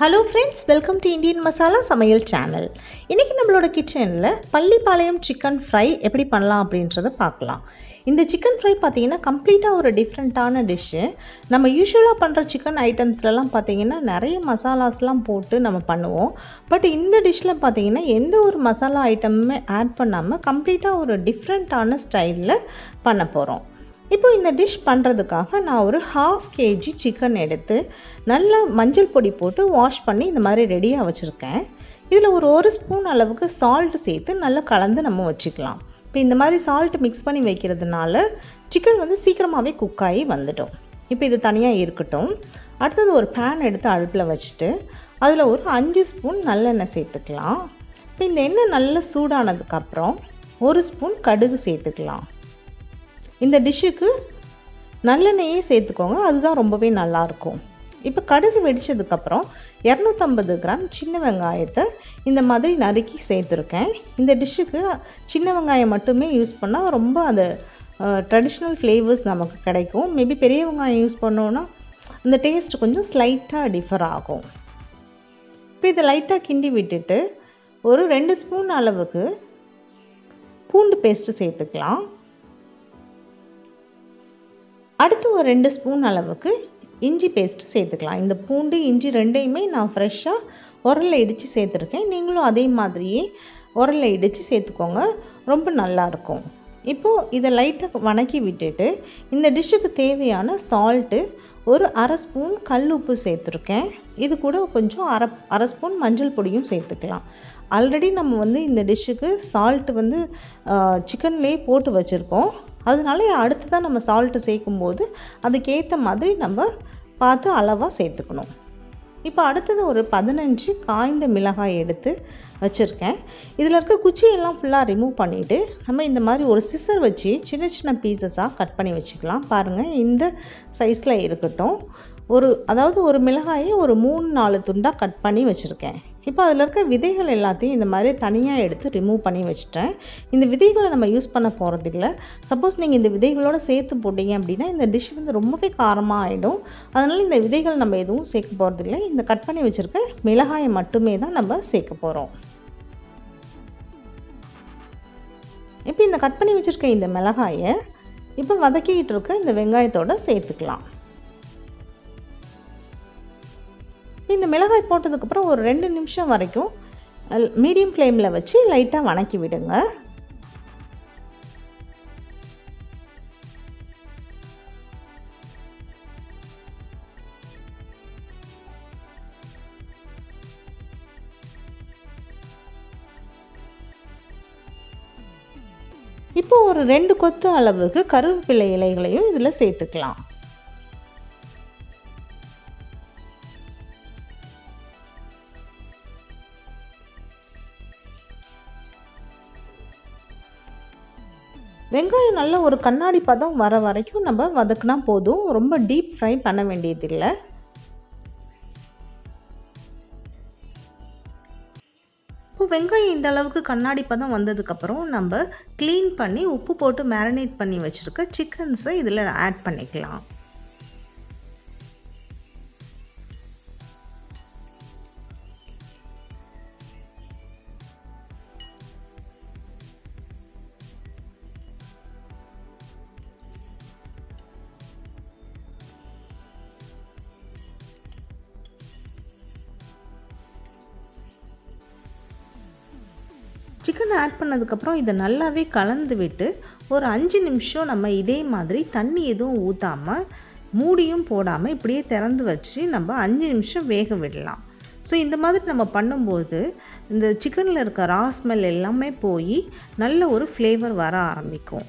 Hello friends, welcome to Indian masala சமையல் channel. இன்றைக்கி நம்மளோட கிச்சனில் பள்ளிப்பாளையம் சிக்கன் ஃப்ரை எப்படி பண்ணலாம் அப்படின்றத பார்க்கலாம். இந்த சிக்கன் ஃப்ரை பார்த்திங்கன்னா கம்ப்ளீட்டாக ஒரு டிஃப்ரெண்ட்டான டிஷ்ஷு. நம்ம யூஸ்வலாக பண்ணுற சிக்கன் ஐட்டம்ஸ்லலாம் பார்த்திங்கன்னா நிறைய மசாலாஸ்லாம் போட்டு நம்ம பண்ணுவோம். பட் இந்த டிஷ்ஷில் பார்த்திங்கன்னா எந்த ஒரு மசாலா ஐட்டமுமே ஆட் பண்ணாமல் கம்ப்ளீட்டாக ஒரு டிஃப்ரெண்ட்டான ஸ்டைலில் பண்ண போகிறோம். இப்போ இந்த டிஷ் பண்ணுறதுக்காக நான் ஒரு 1/2 kg சிக்கன் எடுத்து நல்லா மஞ்சள் பொடி போட்டு வாஷ் பண்ணி இந்த மாதிரி ரெடியாக வச்சுருக்கேன். இதில் ஒரு ஸ்பூன் அளவுக்கு சால்ட்டு சேர்த்து நல்லா கலந்து நம்ம வச்சுக்கலாம். இப்போ இந்த மாதிரி சால்ட்டு மிக்ஸ் பண்ணி வைக்கிறதுனால சிக்கன் சீக்கிரமாகவே குக் ஆகி வந்துடும். இப்போ இது தனியாக இருக்கட்டும். அடுத்தது ஒரு பேன் எடுத்து அடுப்பில் வச்சுட்டு அதில் ஒரு 5 ஸ்பூன் நல்லெண்ணெய் சேர்த்துக்கலாம். இப்போ இந்த எண்ணெய் நல்லா சூடானதுக்கப்புறம் 1 ஸ்பூன் கடுகு சேர்த்துக்கலாம். இந்த டிஷ்ஷுக்கு நல்லெண்ணெயே சேர்த்துக்கோங்க, அதுதான் ரொம்பவே நல்லாயிருக்கும். இப்போ கடுகு வெடித்ததுக்கப்புறம் 250 கிராம் சின்ன வெங்காயத்தை இந்த மாதிரி நறுக்கி சேர்த்துருக்கேன். இந்த டிஷ்ஷுக்கு சின்ன வெங்காயம் மட்டுமே யூஸ் பண்ணால் ரொம்ப அந்த ட்ரெடிஷ்னல் ஃப்ளேவர்ஸ் நமக்கு கிடைக்கும். மேபி பெரிய வெங்காயம் யூஸ் பண்ணோன்னா அந்த டேஸ்ட் கொஞ்சம் ஸ்லைட்டாக டிஃபர் ஆகும். இப்போ இதை லைட்டாக கிண்டி விட்டுட்டு ஒரு 2 ஸ்பூன் அளவுக்கு பூண்டு பேஸ்ட்டு சேர்த்துக்கலாம். அடுத்து ஒரு 2 ஸ்பூன் அளவுக்கு இஞ்சி பேஸ்ட்டு சேர்த்துக்கலாம். இந்த பூண்டு இஞ்சி ரெண்டையுமே நான் ஃப்ரெஷ்ஷாக உரலில் இடித்து சேர்த்துருக்கேன். நீங்களும் அதே மாதிரியே உரலில் இடித்து சேர்த்துக்கோங்க, ரொம்ப நல்லாயிருக்கும். இப்போது இதை லைட்டாக வணக்கி விட்டுட்டு இந்த டிஷ்ஷுக்கு தேவையான சால்ட்டு ஒரு 1/2 ஸ்பூன் கல் உப்பு சேர்த்துருக்கேன். இது கூட கொஞ்சம் அரை ஸ்பூன் மஞ்சள் பொடியும் சேர்த்துக்கலாம். ஆல்ரெடி நம்ம இந்த டிஷ்ஷுக்கு சால்ட்டு சிக்கன்லேயே போட்டு வச்சுருக்கோம். அதனால அடுத்ததான் நம்ம சால்ட்டு சேர்க்கும்போது அதுக்கேற்ற மாதிரி நம்ம பார்த்து அளவாக சேர்த்துக்கணும். இப்போ அடுத்தது ஒரு 15 காய்ந்த மிளகாய் எடுத்து வச்சுருக்கேன். இதில் இருக்க குச்சியெல்லாம் ஃபுல்லாக ரிமூவ் பண்ணிவிட்டு நம்ம இந்த மாதிரி ஒரு சிசர் வச்சு சின்ன சின்ன பீசஸாக கட் பண்ணி வச்சுக்கலாம். பாருங்கள், இந்த சைஸில் இருக்கட்டும். அதாவது ஒரு மிளகாயை ஒரு 3-4 துண்டாக கட் பண்ணி வச்சுருக்கேன். இப்போ அதில் இருக்க விதைகள் எல்லாத்தையும் இந்த மாதிரி தனியாக எடுத்து ரிமூவ் பண்ணி வச்சுட்டேன். இந்த விதைகளை நம்ம யூஸ் பண்ண போகிறதில்ல. சப்போஸ் நீங்கள் இந்த விதைகளோடு சேர்த்து போட்டிங்க அப்படின்னா இந்த டிஷ் ரொம்பவே காரமாக ஆகிடும். அதனால் இந்த விதைகள் நம்ம எதுவும் சேர்க்க போகிறதில்ல. இந்த கட் பண்ணி வச்சுருக்க மிளகாயை மட்டுமே தான் நம்ம சேர்க்க போகிறோம். இப்போ இந்த கட் பண்ணி வச்சுருக்க இந்த மிளகாயை இப்போ வதக்கிக்கிட்டு இருக்க இந்த வெங்காயத்தோடு சேர்த்துக்கலாம். இந்த மிளகாய் போட்டதுக்கப்புறம் ஒரு 2 நிமிஷம் வரைக்கும் மீடியம் ஃப்ளேமில் வச்சு லைட்டாக வணக்கி விடுங்க. இப்போ ஒரு 2 கொத்து அளவுக்கு கருவேப்பிலை இலைகளையும் இதில் சேர்த்துக்கலாம். வெங்காயம் நல்ல ஒரு கண்ணாடி பதம் வர வரைக்கும் நம்ம வதக்குனா போதும், ரொம்ப டீப் ஃப்ரை பண்ண வேண்டியதில்லை. இப்போ வெங்காயம் இந்த அளவுக்கு கண்ணாடி பதம் வந்ததுக்கப்புறம் நம்ம க்ளீன் பண்ணி உப்பு போட்டு மேரினேட் பண்ணி வச்சுருக்க சிக்கன்ஸை இதில் ஆட் பண்ணிக்கலாம். சிக்கன் ஆட் பண்ணதுக்கப்புறம் இதை நல்லாவே கலந்து விட்டு ஒரு 5 நிமிஷம் நம்ம இதே மாதிரி தண்ணி எதுவும் ஊற்றாமல் மூடியும் போடாமல் இப்படியே திறந்து வச்சு நம்ம 5 நிமிஷம் வேக விடலாம். ஸோ இந்த மாதிரி நம்ம பண்ணும்போது இந்த சிக்கனில் இருக்க ரா ஸ்மெல் எல்லாமே போய் நல்ல ஒரு ஃப்ளேவர் வர ஆரம்பிக்கும்.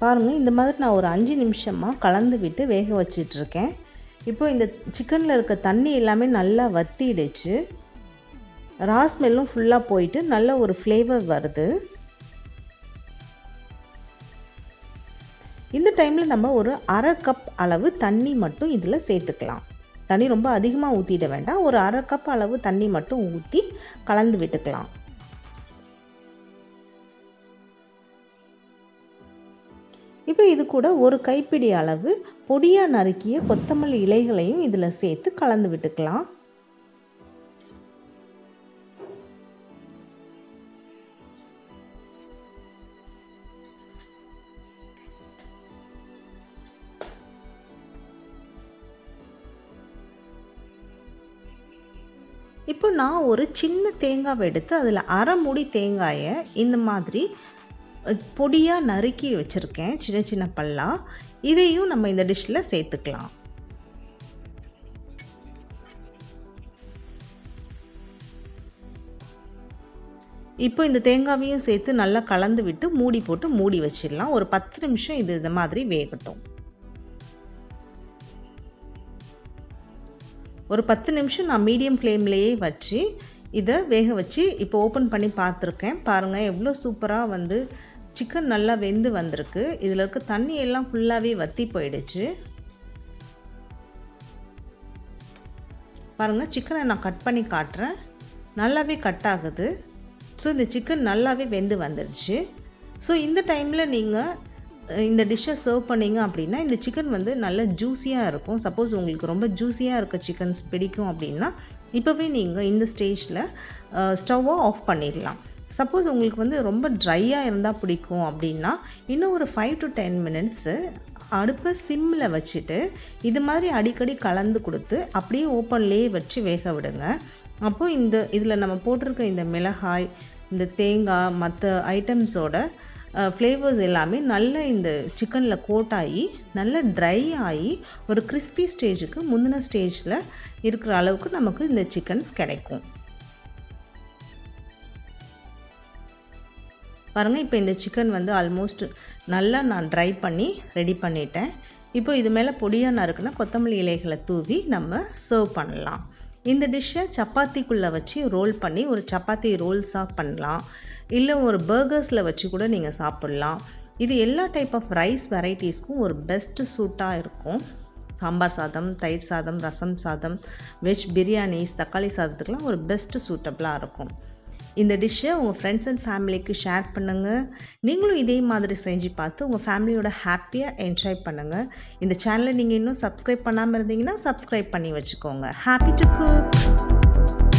பாருங்கள், இந்த மாதிரி நான் ஒரு 5 நிமிஷமாக கலந்து விட்டு வேக வச்சிட்ருக்கேன். இப்போ இந்த சிக்கனில் இருக்க தண்ணி எல்லாமே நல்லா வத்திடுச்சு. ரா ஸ்மெல்லும் ஃபுல்லாக போயிட்டு நல்ல ஒரு ஃப்ளேவர் வருது. இந்த டைமில் நம்ம ஒரு அரை கப் அளவு தண்ணி மட்டும் இதில் சேர்த்துக்கலாம். தண்ணி ரொம்ப அதிகமாக ஊற்றிட வேண்டாம். ஒரு அரை கப் அளவு தண்ணி மட்டும் ஊற்றி கலந்து விட்டுக்கலாம். இப்போ இது கூட ஒரு கைப்பிடி அளவு பொடியாக நறுக்கிய கொத்தமல்லி இலைகளையும் இதில் சேர்த்து கலந்து விட்டுக்கலாம். இப்போ நான் ஒரு சின்ன தேங்காவை எடுத்து அதில் அரை மூடி தேங்காயை இந்த மாதிரி பொடியாக நறுக்கி வச்சுருக்கேன், சின்ன சின்ன பல்லா. இதையும் நம்ம இந்த டிஷ்ஷில் சேர்த்துக்கலாம். இப்போ இந்த தேங்காவையும் சேர்த்து நல்லா கலந்து விட்டு மூடி போட்டு மூடி வச்சிடலாம். ஒரு 10 நிமிஷம் இது இந்த மாதிரி வேகட்டும். ஒரு 10 நிமிஷம் நான் மீடியம் ஃப்ளேம்லேயே வச்சு இதை வேக வச்சு இப்போ ஓப்பன் பண்ணி பார்த்துருக்கேன். பாருங்கள் எவ்வளோ சூப்பராக வந்து சிக்கன் நல்லா வெந்து வந்திருக்கு. இதில் இருக்க தண்ணி எல்லாம் ஃபுல்லாகவே வற்றி போயிடுச்சு. பாருங்கள் சிக்கனை நான் கட் பண்ணி காட்டுறேன். நல்லாவே கட் ஆகுது. ஸோ இந்த சிக்கன் நல்லாவே வெந்து வந்துடுச்சு. ஸோ இந்த டைமில் நீங்கள் இந்த டிஷ்ஷை சர்வ் பண்ணிங்க அப்படின்னா இந்த சிக்கன் வந்து நல்ல ஜூஸியாக இருக்கும். சப்போஸ் உங்களுக்கு ரொம்ப ஜூஸியாக இருக்க சிக்கன்ஸ் பிடிக்கும் அப்படின்னா இப்போவே நீங்கள் இந்த ஸ்டேஜில் ஸ்டவ்வை ஆஃப் பண்ணிடலாம். சப்போஸ் உங்களுக்கு வந்து ரொம்ப ட்ரையாக இருந்தால் பிடிக்கும் அப்படின்னா இன்னும் ஒரு 5 to 10 மினிட்ஸு அடுப்பை சிம்மில் வச்சுட்டு இது மாதிரி அடிக்கடி கலந்து கொடுத்து அப்படியே ஓப்பன்லேயே வச்சு வேக விடுங்க. அப்போது இதில் நம்ம போட்டிருக்க இந்த மிளகாய், இந்த தேங்காய், மற்ற ஐட்டம்ஸோட ஃப்ளேவர்ஸ் எல்லாமே நல்லா இந்த சிக்கனில் கோட் ஆகி நல்லா ட்ரை ஆகி ஒரு கிறிஸ்பி ஸ்டேஜுக்கு முந்தின ஸ்டேஜில் இருக்கிற அளவுக்கு நமக்கு இந்த சிக்கன்ஸ் கிடைக்கும். பாருங்கள் இப்போ இந்த சிக்கன் வந்து ஆல்மோஸ்ட் நல்லா நான் ட்ரை பண்ணி ரெடி பண்ணிட்டேன். இப்போ இது மேலே பொடியாக நறுக்குன்னா கொத்தமல்லி இலைகளை தூவி நம்ம சர்வ் பண்ணலாம். இந்த டிஷ்ஷை சப்பாத்திக்குள்ளே வச்சு ரோல் பண்ணி ஒரு சப்பாத்தி ரோல்ஸாக பண்ணலாம். இல்லை ஒரு பர்கர்ஸில் வச்சு கூட நீங்கள் சாப்பிட்லாம். இது எல்லா டைப் ஆஃப் ரைஸ் வெரைட்டிஸ்க்கும் ஒரு பெஸ்ட்டு சூட்டாக இருக்கும். சாம்பார் சாதம், தயிர் சாதம், ரசம் சாதம், வெஜ் பிரியாணிஸ், தக்காளி சாதத்துக்கெலாம் ஒரு பெஸ்ட்டு சூட்டபிளாக இருக்கும். இந்த டிஷ்ஷை உங்கள் ஃப்ரெண்ட்ஸ் அண்ட் ஃபேமிலிக்கு ஷேர் பண்ணுங்கள். நீங்களும் இதே மாதிரி செஞ்சு பார்த்து உங்கள் ஃபேமிலியோட ஹாப்பியாக என்ஜாய் பண்ணுங்கள். இந்த சேனலை நீங்கள் இன்னும் சப்ஸ்கிரைப் பண்ணாமல் இருந்தீங்கன்னா சப்ஸ்கிரைப் பண்ணி வச்சுக்கோங்க. Happy to cook.